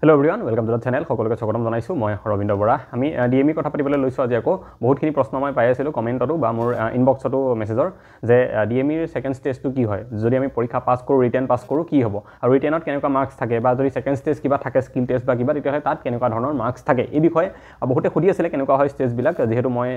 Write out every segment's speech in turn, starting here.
Hello everyone, welcome to the channel. সকলোকে স্বাগতম জনাইছো মই ৰবীন্দ্ৰ বৰা। আমি ডিএমই কথা পাতিবলৈ লৈছো আজি আকৌ বহুতখিনি প্ৰশ্ন মই পাই আছিলো কমেন্টটো বা মোৰ ইনবক্সটো মেছেজৰ যে ডিএমইৰ সেকেন্ড স্টেজটো কি হয় যদি আমি পৰীক্ষা পাস কৰো ৰিটেন পাস কৰো কি হ'ব আৰু ৰিটেনত কেনেকুৱা মাৰ্কস থাকে বা যদি সেকেন্ড স্টেজ কিবা থাকে স্কিল টেষ্ট বা কিবা তেতিয়াহলে তাত কেনেকুৱা ধৰণৰ মাৰ্কস থাকে এই বিষয়ে বহুতে খুদি আছিল কেনেকুৱা হয় স্টেজ বিলাক যেহেতু মই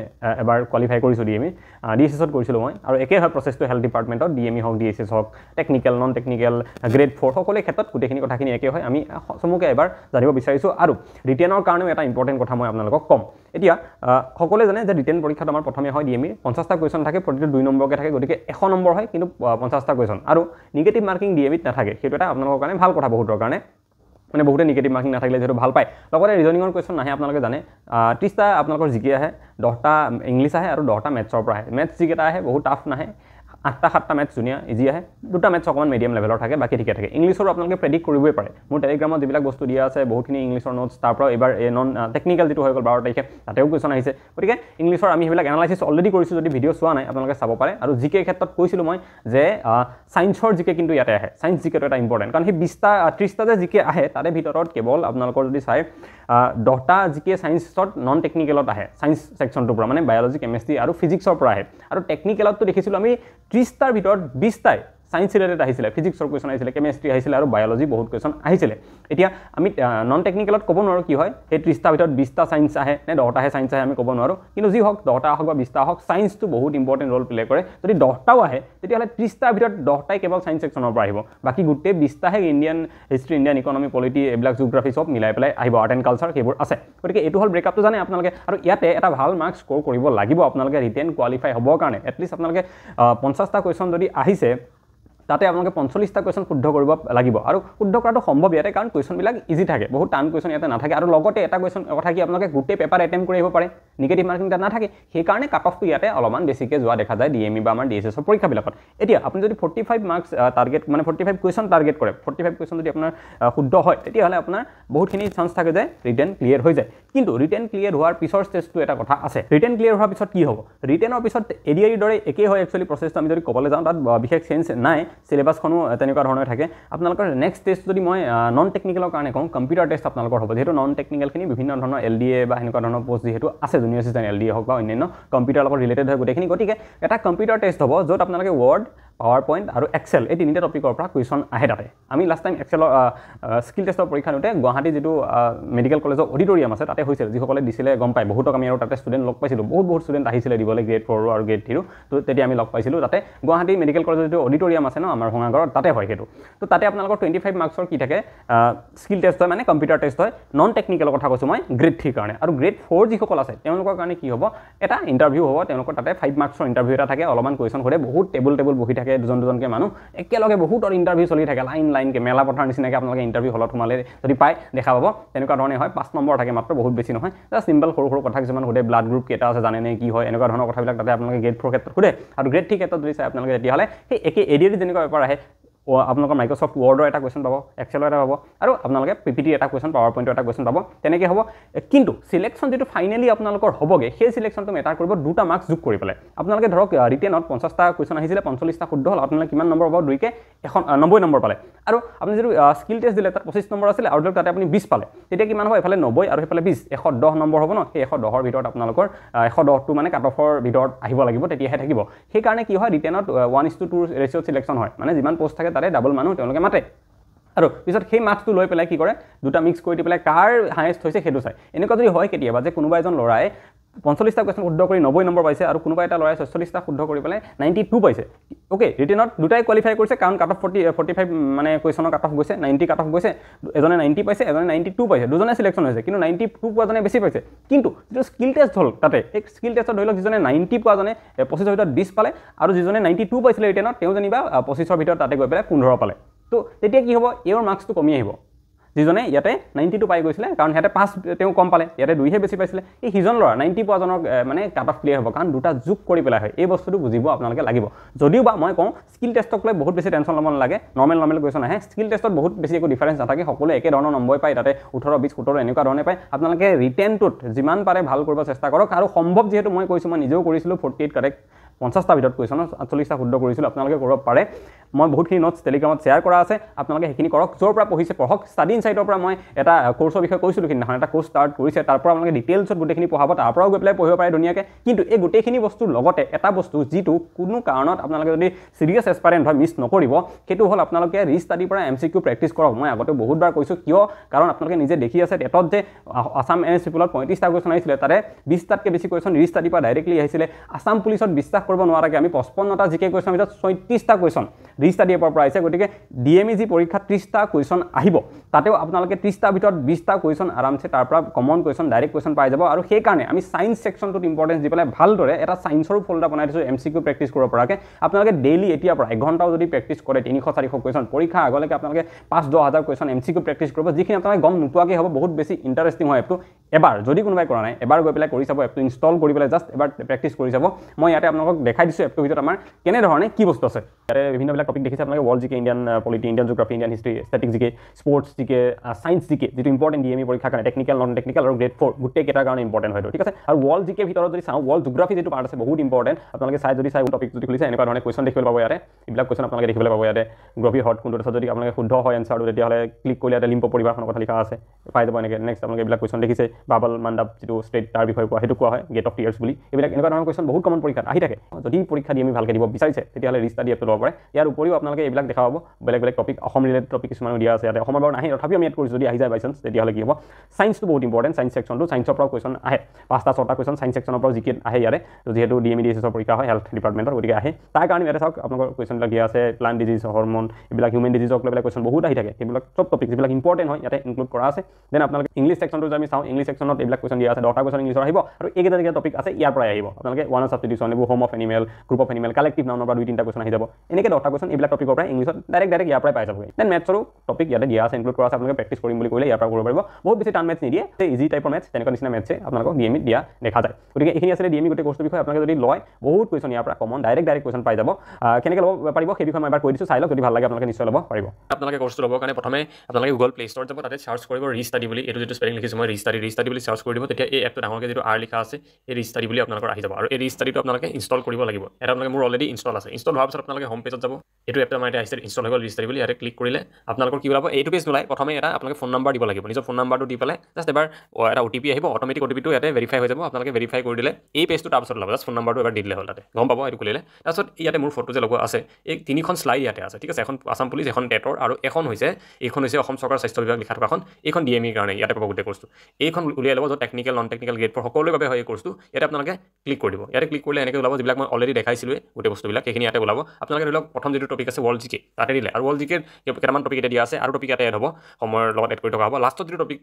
এবাৰ কোৱালিফাই কৰিছো ডিএমই ডিএসএছত কৰিছিলো মই আৰু একে হয় প্ৰসেসটো হেলথ ডিপাৰ্টমেন্টত ডিএমই হক ডিএসএছ হক টেকনিক্যাল নন টেকনিক্যাল গ্ৰেড 4 সকলো ক্ষেত্ৰত গুটেখিনি কথাখিনি একে হয় আমি সমুকে এবাৰ জানিব বিচাৰিছো আৰু ৰিটেনৰ কাৰণে এটা ইম্পৰ্টেন্ট কথা মই আপোনালোকক কম এতিয়া সকলোৱে জানে যে ৰিটেন পৰীক্ষাত আমাৰ প্ৰথমে হয় ডিএমই 50টা কোৱেশ্চন থাকে প্ৰতিটো 2 নম্বৰকে থাকে গতিকে 100 নম্বৰ হয় কিন্তু 50টা কোৱেশ্চন আৰু নিগেটিভ মাৰ্কিং ডিএমইত নাথাকে সেইটো এটা আপোনালোকৰ কাৰণে ভাল কথা বহুতৰ কাৰণে মানে বহুতে নিগেটিভ মাৰ্কিং নাথাকিলে যেটো ভাল পায় লগতে ৰিজনিঙৰ কোৱেশ্চন নাহে আপোনালোকে জানে 30টা আপোনালোকৰ জিকে আহে 10টা ইংলিশ আহে আৰু 10টা মেথছৰ পৰা আহে মেথছ জিকেটা আহে বহুত টাফ নাহে 8টা 7টা মেথছ ধুনিয়া ইজি আহে দুটা মেথছ অকমান মিডিয়াম লেভেলৰ থাকে বাকি ঠিকে থাকে ইংলিশৰ আপোনালোকে প্ৰেডিক্ট কৰিবই পাৰে মোৰ টেলিগ্ৰামত যিবিলাক বস্তু দিয়া আছে বহুতখিনি ইংলিশৰ নোটছ তাৰ পৰা এবাৰ নন টেকনিক্যাল যেটো হৈ গল 12 তাৰিখে তাতেও কোৱেশ্চন আহিছে গতিকে ইংলিশৰ আমি হেবিলাক এনালাইসিস অলৰেডি কৰিছো যদি ভিডিও চোৱা নাই আপোনালোকে চাব পাৰে আৰু জিকে ক্ষেত্ৰত কৈছিলো মই যে সায়েন্সৰ জিকে কিন্তু ইয়াতে আহে সায়েন্স জিকেটো এটা ইম্পৰ্টেন্ট কাৰণ হি 20টা 30টা যে জিকে আহে তাৰে ভিতৰত কেৱল আপোনালোকৰ যদি চাই 10টা জিকে সায়েন্সত নন টেকনিক্যালত আহে সায়েন্স সেকশনটোৰ পৰা মানে বায়োলজি কেমিষ্ট্ৰি আৰু ফিজিক্সৰ পৰা আহে আৰু টেকনিক্যালতো দেখিছিলো আমি 30টাৰ ভিতৰত 20টাই সায়েন্স ৰিলেটেড আহিছিলে ফিজিক্সৰ কোৱেশ্চন আহিছিলে কেমিষ্ট্ৰি আহিছিলে আৰু বায়োলজি বহুত কোৱেশ্চন আহিছিলে এতিয়া আমি নন টেকনিক্যালত ক'ব নোৱাৰো কি হয় এই 30টাৰ ভিতৰত 20টা সায়েন্স আহে নে 10টাহে সায়েন্স আহে আমি ক'ব নোৱাৰো কিন্তু যি হওক 10টা হওক বা 20টা হওক সায়েন্সটো বহুত ইম্পৰ্টেন্ট ৰোল প্লে কৰে যদি 10টাও আহে তেতিয়াহলে 30টাৰ ভিতৰত 10টাই কেৱল সায়েন্স সেকশনৰ পৰা আহিব বাকি গুটে 20টাহে Indian history Indian economy polity এবিলাক জিওগ্ৰাফি সব মিলাই পেলাই আহিব আৰ্ট এণ্ড কালচাৰ সেইবোৰ আছে গতিকে এটো হল ব্ৰেকআপটো জানে আপোনালোকে আৰু ইয়াতে এটা ভাল মাৰ্কস স্কোৰ কৰিব লাগিব আপোনালোকে ৰিটেন কোৱালিফাই হ'বৰ কাৰণে এটলিষ্ট আপোনালোকে 50টা কোৱেশ্চন যদি আহিছে তাতে আপোনালোকে 45টা কোৱেশ্চন শুদ্ধ কৰিব লাগিব আৰু শুদ্ধ কৰাটো সম্ভৱ ইয়াতে কাৰণ কোৱেশ্চন বিলাক ইজি থাকে বহুত টান কোৱেশ্চন ইয়াতে নাথাকে আৰু লগতে এটা কোৱেশ্চন কথা কি আপোনালোকে গুটে পেপাৰ এটেম্প কৰি আহিব পাৰে নিগেটিভ মাৰ্কিং তাত নাথাকে সেই কাৰণে কাট অফটো ইয়াতে অলপমান বেছিকে যোৱা দেখা যায় ডিএমই বা আমাৰ ডিএসএছৰ পৰীক্ষা বিলাকত এতিয়া আপুনি যদি 45 মাৰ্কস টাৰ্গেট মানে 45 কোৱেশ্চন টাৰ্গেট কৰে 45 কোৱেশ্চন যদি আপোনাৰ শুদ্ধ হয় তেতিয়াহলে আপোনাৰ বহুতখিনি চান্স থাকে যে ৰিটেন ক্লিয়াৰ হৈ যায় কিন্তু ৰিটেন ক্লিয়াৰ হোৱাৰ পিছৰ ষ্টেজটো এটা কথা আছে ৰিটেন ক্লিয়াৰ হোৱাৰ পিছত কি হ'ব ৰিটেনৰ পিছত এডিআইৰ দৰে একে হয় একচুয়ালি প্ৰসেসটো আমি যদি ক'বলৈ যাওঁ তাত বিশেষ চেঞ্জ নাই সিলেবাসখনো তেনেকুৱা ধৰণৰ থাকে আপোনালোকৰ নেক্সট টেষ্ট যদি মই নন টেকনিক্যালৰ কাৰণে কম কম্পিউটাৰ টেষ্ট আপোনালোকৰ হ'ব যেটো নন টেকনিক্যাল খিনি বিভিন্ন ধৰণৰ এলডিএ বা এনেকুৱা ধৰণৰ পোষ্ট যেটো আছে জুনিয়ৰ এসিস্টেন্ট এলডিএ হওক বা অন্যান্য কম্পিউটাৰ লগত ৰিলেটেড হয় গোটেইখিনি গতিকে এটা কম্পিউটাৰ টেষ্ট হ'ব য'ত আপোনালোকে ওয়াৰ্ড পাৱাৰ পইণ্ট আৰু এক্সেল এই তিনিটা টপিকৰ পৰা কোৱেশ্চন আহে তাতে আমি লাষ্ট টাইম এক্সেলৰ স্কিল টেষ্টৰ পৰীক্ষা দিওঁতে গুৱাহাটী যেটো মেডিকেল কলেজৰ অডিটৰিয়াম আছে তাতে হৈছিল যিসকলে দিছিলে গম পায় বহুতক আমি আৰু তাতে ষ্টুডেন্ট লগ পাইছিলো বহুত ষ্টুডেন্ট আহিছিলে দিবলৈ গ্ৰেড 4 আৰু গ্ৰেড 3 তো তেতিয়া আমি লগ পাইছিলো তাতে গুৱাহাটী মেডিকেল কলেজৰ যেটো অডিটৰিয়াম আছে ন আমাৰ ভঙাগড়ত তাতে হয় হেতু তো তাতে আপোনালোকৰ 25 মাৰ্কছৰ কি থাকে স্কিল টেষ্ট হয় মানে কম্পিউটাৰ টেষ্ট হয় নন টেকনিক্যাল কথা কৈছো মই গ্ৰেড 3 কাৰণে আৰু গ্ৰেড 4 যিসকল আছে তেওঁলোকৰ কাৰণে কি হ'ব এটা ইন্টাৰভিউ হ'ব তেওঁলোকৰ তাতে 5 মাৰ্কছৰ ইন্টাৰভিউ এটা থাকে অলপমান কোৱেশ্চন কৰে বহুত টেবুল বহি থাকে দুজনকে মানুহ একেলগে বহুতৰ ইন্টাৰভিউ চলি থাকে লাইন কে মেলা পথাৰ নিচিনাকে আপোনালোকে ইন্টাৰভিউ হলত সোমালে যদি পায় দেখা পাব তেনেকুৱা ধৰণে হয় 5 নম্বৰ থাকে মাত্ৰ বহুত বেছি নহয় জাস্ট সিম্পল সৰু কথা কিছুমান সুধে ব্লাড গ্ৰুপ কেটা আছে জানে নে কি হয় এনেকুৱা ধৰণৰ কথাবিলাক তাতে আপোনালোকে গ্ৰেড 4 ক্ষেত্ৰত সুধে আৰু গ্ৰেড 3 ক্ষেত্ৰত যদি চাই আপোনালোকে তেতিয়াহলে সেই একে এডিআৰ যেনেকুৱা পেপাৰ আহে আপোনালোকৰ মাইক্ৰসফট ওয়াৰ্ডৰ এটা কোৱেশ্চন পাব এক্সেলৰ এটা পাব আৰু আপোনালোকে পিপিটি এটা কোৱেশ্চন পাৱাৰ পইণ্টৰ এটা কোৱেশ্চন পাব তেনেকে হ'ব কিন্তু সিলেকশন যেটো ফাইনালি আপোনালোকৰ হ'বগে সেই সিলেকশনটো মেটাৰ কৰিব দুটা মাৰ্কস যোগ কৰি পেলাই আপোনালোকে ধৰক ৰিটেনত 50টা কোৱেশ্চন আহিছিলে 45টা শুদ্ধ হ'ল আপোনালোকে কিমান নম্বৰ পাব দুইকে 90 নম্বৰ পালে আৰু আপুনি যেটো স্কিল টেষ্ট দিলে তাত 25 নম্বৰ আছিল আৰু তাতে আপুনি 20 পালে তেতিয়া কিমান হ'ব এফালে 90 আৰু এফালে 20 110 নম্বৰ হ'ব ন সেই 110ৰ ভিতৰত আপোনালোকৰ 110 টো মানে কাট অফৰ ভিতৰত আহিব লাগিব তেতিয়াহে থাকিব সেই কাৰণে কি হয় ৰিটেনত 1:2 ৰেশিও সিলেকশন হয় মানে যিমান পোষ্ট থাকে তাৰে ডাবল মানুহ তেওঁলোকে মাতে আৰু পিছত সেই মাৰ্কসটো লৈ পেলাই কি কৰে দুটা মিক্স কৰি দি পেলাই কাৰ হাইয়েস্ট হৈছে হেতু চাই এনেকুৱা যদি হয় কেতিয়াবা যে কোনোবা এজন লৰাই 45টা কোৱেশ্চন শুদ্ধ কৰি 90 নম্বৰ পাইছে আৰু কোনোবা এটা লৰাই 46টা শুদ্ধ কৰি পেলাই 92 পাইছে ওকে ৰিটেনত দুটাই কোৱালিফাই কৰিছে কাৰণ কাট অফ 45 মানে কোৱেশ্চনৰ কাট অফ গৈছে 90 কাট অফ গৈছে এজনে 90 পাইছে এজনে 92 পাইছে দুজনে সিলেকশন হৈছে কিন্তু 92 পোৱাজনে বেছি পাইছে কিন্তু যেটো স্কিল টেষ্ট হ'ল তাতে এই স্কিল টেষ্টত ধৰিলক যিজনে 90 পোৱাজনে 25ৰ ভিতৰত 20 পালে আৰু যিজনে 92 পাইছিলে ৰিটেনত তেওঁ জানিবা 25ৰ ভিতৰত তাতে গৈ পেলাই 15 পালে তো তেতিয়া কি হ'ব এৰ মাৰ্কসটো কমি আহিব যিজনে ইয়াতে 92 পাই গৈছিলে কাৰণ হেতে 5 তেওঁ কম পালে ইয়াতে 2 হে বেছি পাইছিলে এই হিজন লৰা 90 পাজনৰ মানে কাট অফ ক্লিয়াৰ হ'ব কাৰণ দুটা যোগ কৰি পেলাই হয় এই বস্তুটো বুজিব আপোনালোকে লাগিব যদিও বা মই কওঁ স্কিল টেষ্টক লৈ বহুত বেছি টেনচন ল'ব নালাগে নৰ্মেল কোৱেশ্চন আহে স্কিল টেষ্টত বহুত বেছি একো ডিফাৰেন্স নাথাকে সকলো একে ধৰণৰ নম্বৰ পায় তাতে 18 20 17 এনেকুৱা ধৰণে পায় আপোনালোকে ৰিটেনটোত যিমান পাৰে ভাল কৰিব চেষ্টা কৰক আৰু সম্ভৱ যেহেতু মই কৈছো মই নিজেও কৰিছিলো 48 কাৰেক্ট 50টা ভিতৰত কুৱেশ্যন 48টা শুদ্ধ কৰিছিলোঁ আপোনালোকে কৰিব পাৰে মই বহুতখিনি নোটছ টেলিগ্ৰামত শ্বেয়াৰ কৰা আছে আপোনালোকে সেইখিনি কৰক য'ৰ পৰা পঢ়িছে পঢ়ক ষ্টাডি ইনচাইটৰ পৰা মই এটা কোৰ্চৰ বিষয়ে কৈছিলোঁ সিদিনাখন এটা কোৰ্চ ষ্টাৰ্ট কৰিছে তাৰ পৰা আপোনালোকে ডিটেইলছত গোটেইখিনি পঢ়াব তাৰ পৰাও গৈ পেলাই পঢ়িব পাৰে ধুনীয়াকৈ কিন্তু এই গোটেইখিনি বস্তুৰ লগতে এটা বস্তু যিটো কোনো কাৰণত আপোনালোকে যদি চিৰিয়াছ এছপাৰেণ্ট হয় মিছ নকৰিব সেইটো হ'ল আপোনালোকে ৰিষ্টাডিৰ পৰা MCQ প্ৰেক্টিছ কৰক মই আগতে বহুতবাৰ কৈছোঁ কিয় কাৰণ আপোনালোকে নিজে দেখি আছে টেটত যে আছাম NSPলত 35টা কুৱেশ্যন আহিছিলে তাৰে 20টাতকৈ বেছি কুৱেশ্যন ৰিষ্টাডিৰ পৰা ডাইৰেক্টলি আহিছিলে আছাম পুলিচত বিশ্বাস কৰিব নোৱাৰাকৈ আমি 55টা জিকে কুৱেশ্যনৰ ভিতৰত 36টা কুৱেশ্যন ৰিষ্টাডিৰ পৰা আহিছে গতিকে DME যি পৰীক্ষাত 30টা কুৱেশ্যন আহিব তাতেও আপোনালোকে 30টাৰ ভিতৰত 20টা কুৱেশ্যন আৰামছে তাৰ পৰা কমন কুৱেশ্যন ডাইৰেক্ট কুৱেশ্যন পাই যাব আৰু সেইকাৰণে আমি ছায়েন্স ছেকশ্যনটোত ইম্পৰ্টেঞ্চ দি পেলাই ভালদৰে এটা ছায়েন্সৰো ফল্ডাৰ বনাই দিছোঁ MCQ প্ৰেক্টিছ কৰিব পৰাকৈ আপোনালোকে ডেইলি এতিয়াৰ পৰা 1 ঘণ্টাও যদি প্ৰেক্টিছ কৰে 300-400 কুৱেশ্যন পৰীক্ষা আগলৈকে আপোনালোকে 5-10 হাজাৰ কুৱেশ্যন MCQ প্ৰেক্টিছ কৰিব যিখিনি আপোনালোকে গম নোপোৱাকৈ হ'ব বহুত বেছি ইণ্টাৰেষ্টিং হয় এপটো এবাৰ যদি কোনোবাই কৰা নাই এবাৰ গৈ পেলাই কৰি চাব এপটো ইনষ্টল কৰি পেলাই জাষ্ট এবাৰ প্ৰেক্টিছ কৰি চাব মই ইয়াতে আপোনালোকক দেখাই দিছোঁ এপটোৰ ভিতৰত আমাৰ কেনেধৰণে কি বস্তু আছে ইয়াতে বিভিন্নবিলাক টপিক দেখিছে আপোনালোকে ৱৰ্ল্ড জিকে Indian polity Indian geography Indian history static জিকে স্পৰ্টছ জিকে ছায়েন্স জিকে যিটো ইম্পৰ্টেণ্ট DME পৰীক্ষাৰ কাৰণে টেকনিকেল নন টেকনিকেল আৰু গ্ৰেড 4 গোটেইকেইটাৰ কাৰণে ইম্পৰ্টেণ্ট হয়তো ঠিক আছে আৰু ৱৰ্ল্ড জিকে ভিতৰত যদি চাওঁ ৱৰ্ল্ড জিঅ'গ্ৰাফি যিটো পাৰ্ট আছে বহুত ইম্পৰ্টেণ্ট আপোনালোকে চাই টপিক যদি খুলিছে এনেকুৱা ধৰণে কুৱেশ্যন দেখিবলৈ পাব ইয়াতে এইবিলাক কুৱেশ্যন আপোনালোকে দেখিবলৈ পাব ইয়াতে গ্ৰভি হট কোনটো আছে যদি আপোনালোকে শুদ্ধ হয় এনচাৰটো তেতিয়াহ'লে ক্লিক কৰিলে ইয়াতে লিম্পো পৰিবাৰখনৰ কথা লিখা আছে পাই যাব এনেকৈ নেক্সট আপোনালোকে এইবিলাক কুৱেশ্যন দেখিছে বাবল মাণ্ডাপ যিটো ষ্টেট তাৰ বিষয়ে কোৱা সেইটো কোৱা হয় গেট অফ টিয়াৰ্ছ বুলি এইবিলাক এনেকুৱা ধৰণৰ কুৱেশ্যন বহুত কমন পৰীক্ষাত আহি থাকে যদি পৰীক্ষা DME ভালকৈ দিব বিচাৰিছে তেতিয়াহ'লে ৰিষ্টাডি এপটো ল'ব পাৰে ইয়াৰ উপৰিও আপোনালোকে এইবিলাক দেখা পাব বেলেগ বেলেগ টপিক অসম ৰিলেটেড টপিক কিছুমানো দিয়া আছে ইয়াতে অসমৰ বাৰু নাহে তথাপিও আমি ইয়াত কৰিছোঁ যদি আহি যায় বাই চান্স তেতিয়াহ'লে কি হ'ব ছায়েন্সটো বহুত ইম্পৰ্টেণ্ট ছায়েন্স ছেকশ্যনটো ছায়েন্সৰ পৰাও কুৱেশ্যন আহে 5টা 6টা কুৱেশ্যন ছায়েন্স ছেকশ্যনৰ পৰাও জিকে আহে ইয়াতে যিহেতু DME DSSৰ পৰীক্ষা হয় হেল্থ ডিপাৰ্টমেণ্টৰ গতিকে আহে তাৰ কাৰণে ইয়াতে চাওক আপোনালোকৰ কুৱেশ্যনবিলাক দিয়া আছে প্লান্ট ডিজিজ হৰমন এইবিলাক হিউমেন ডিজিজক লৈ পেলাই কুৱেশ্যন বহুত আহি থাকে সেইবিলাক চব টপিক যিবিলাক ইম্পৰ্টেণ্ট হয় ইয়াতে ইনক্লুড কৰা আছে দেন আপোনালোকে ইংলিছ ছেকশ্যনটো যদি আমি চাওঁ ইংলিছ ছেকশ্যনত এইবিলাক কুৱেশ্যন দিয়া আছে 10টা কুৱেশ্যন ইংলিছৰ আহিব আৰু এইকেইটা যিকেইটা টপিক আছে ইয়াৰ পৰাই আহিব আপোনালোকে ওৱান অফ ছাবষ্টিটিউশ্যন এইবোৰ home of animal group of animal collective নাউনৰ পৰা 2-3টা কুৱেশ্যন আহি যাব এনেকৈ 10টা কুৱেশ্যন এইবিলাক টপিকৰ পৰা ইংলিছত ডাইৰেক্ট ইয়াৰ পৰাই পাই যাবগৈ দেন মেথছৰো টপিক ইয়াতে দিয়া আছে ইনক্লুড কৰা আছে আপোনালোকে প্ৰেক্টিছ কৰিম বুলি ক'লে ইয়াৰ পৰা কৰিব পাৰিব বহুত বেছি টান মেথছ নিদিয়ে ইজি টাইপৰ মেথছ তেনেকুৱা নিচিনা মেথছে আপোনালোকক DME দিয়া দেখা যায় গতিকে এইখিনি আছিলে DME গোটেই কোৰ্চটোৰ বিষয়ে আপোনালোকে যদি লয় বহুত কুৱেশ্যন ইয়াৰ পৰা কমন ডাইৰেক্ট কুৱেশ্যন পাই যাব কেনেকৈ ল'ব পাৰিব সেই বিষয়ে মই এবাৰ কৈ দিছোঁ চাই লওক যদি ভাল লাগে আপোনালোকে নিশ্চয় ল'ব পাৰিব আপোনালোকে কোৰ্চটো ল'বৰ কাৰণে প্ৰথমে আপোনালোকে গুগল প্লে ষ্ট'ৰত যাব তাতে চাৰ্চ কৰিব ৰিষ্টাডি বুলি এইটো যিটো স্পেলিং লিখিছোঁ মই ৰিষ্টাডি বুলি চাৰ্চ কৰি দিব তেতিয়া এই এপটো ডাঙৰকৈ যিটো R লিখা আছে এই ৰিষ্টাডি বুলি আপোনালোকৰ আহি যাব আৰু এই ৰিষ্টাডিটো আপোনালোকে ইনষ্টল কৰিব লাগিব এটা আপোনালোকে মোৰ অলৰেডি ইনষ্টল আছে ইনষ্টল হোৱাৰ পিছত আপোনালোকে হোম পেজত যাব এইটো এপটো আমাৰ এতিয়া আহিছে ইনষ্টল হৈ গ'ল ৰিষ্টাডি বুলি ইয়াতে ক্লিক কৰিলে আপোনালোকৰ কি ওলাব এইটো পেজ নোলায় প্ৰথমে এটা আপোনালোকে ফোন নম্বৰ দিব লাগিব নিজৰ ফোন নম্বৰটো দি পেলাই জাষ্ট এবাৰ এটা OTP আহিব অট'মেটিক OTPটো ইয়াতে ভেৰিফাই হৈ যাব আপোনালোকে ভেৰিফাই কৰি দিলে এই পেজটো তাৰপিছত ওলাব জাষ্ট ফোন নম্বৰটো এবাৰ দি দিলে হ'ল তাতে গম পাব এইটো খুলিলে তাৰপিছত ইয়াতে মোৰ ফটো যে লগোৱা আছে এই 3খন শ্লাইড ইয়াতে আছে ঠিক আছে এখন আছাম পুলিচ এখন টেটৰ আৰু এইখন হৈছে অসম চৰকাৰ স্বাস্থ্য বিভাগ লিখা থকাখন এইখন DME কাৰণে ইয়াতে পাব গোটেই কোৰ্চটো এইখন উলিয়াই ল'ব য'ত technical non technical grade for সকলোৰে বাবে হয় এই কোৰ্চটো ইয়াতে আপোনালোকে ক্লিক কৰি দিব ইয়াতে ক্লিক কৰিলে এনেকৈ ওলাব যিবিলাক মই অলৰেডি দেখাইছিলোঁৱে গোটেই বস্তুবিলাক সেইখিনি ইয়াতে ওলাব আপোনালোকে ধৰি লওক প্ৰথম যিটো টপিক আছে ৱৰ্ল্ড জিকে তাতে দিলে আৰু ৱৰ্ল্ড জিকেৰ কেইটামান টপিক এতিয়া দিয়া আছে আৰু টপিক ইয়াতে এড হ'ব সময়ৰ লগত এড কৰি থকা হ'ব লাষ্টত যিটো টপিক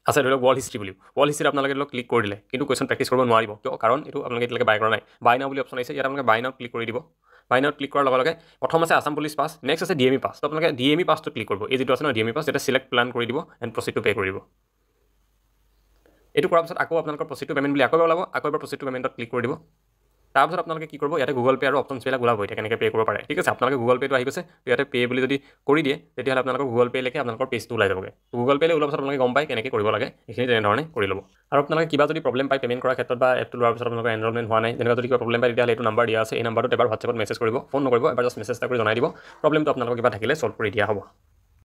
আছে ধৰি লওক ৱৰ্ল্ড হিষ্ট্ৰী বুলি ৱৰ্ল্ড হিষ্ট্ৰীত আপোনালোকে ধৰি লওক ক্লিক কৰি দিলে কিন্তু কুৱেশ্যন প্ৰেক্টিছ কৰিব নোৱাৰিব কিয় কাৰণ এইটো আপোনালোকে এতিয়ালৈকে বাই কৰা নাই বাই নাও বুলি অপশ্যন আহিছে ইয়াত আপোনালোকে বাই নাও ক্লিক কৰি দিব বাই নাও ক্লিক কৰাৰ লগে লগে প্ৰথম আছে আছাম পুলিচ পাছ নেক্সট আছে DME পাছ তো আপোনালোকে DME পাছটো ক্লিক কৰিব এই যিটো আছে ন DME পাছ এটা চিলেক্ট প্লান কৰি দিব এণ্ড প্ৰচিড টু পে কৰি দিব এইটো কৰাৰ পিছত আকৌ আপোনালোকৰ প্ৰচিড টু পে'মেণ্ট বুলি আকৌ ওলাব আকৌ এবাৰ প্ৰচিড টু পে'মেণ্টত ক্লিক কৰি দিব তাৰপিছত আপোনালোকে কি কৰিব ইয়াতে গুগল পে' আৰু অপশ্যনছবিলাক ওলাব এতিয়া কেনেকৈ পে' কৰিব পাৰে ঠিক আছে আপোনালোকে গুগল পে'টো আহি গৈছে ইয়াতে পে' বুলি যদি কৰি দিয়ে তেতিয়াহ'লে আপোনালোকৰ গুগল পে'লৈকে আপোনালোকৰ পেজটো ওলাই যাবগৈ গুগল পে'লৈ ওলোৱাৰ পিছত আপোনালোকে গম পায় কেনেকৈ কৰিব লাগে এইখিনি তেনেধৰণে কৰি ল'ব আৰু আপোনালোকে কিবা যদি প্ৰব্লেম পায় পে'মেণ্ট কৰাৰ ক্ষেত্ৰত বা এপটো লোৱাৰ পিছত আপোনালোকৰ এনৰলমেণ্ট হোৱা নাই তেনেকুৱা যদি কিবা প্ৰব্লেম পায় তেতিয়াহ'লে এইটো নাম্বাৰ দিয়া আছে এই নাম্বাৰটোত এবাৰ হোৱাটছএপত মেছেজ কৰিব ফোন নকৰিব এবাৰ জাষ্ট মেছেজ এটা কৰি জনাই দিব প্ৰব্লেমটো আপোনালোকৰ কিবা থাকিলে ছল্ভ কৰি দিয়া হ'ব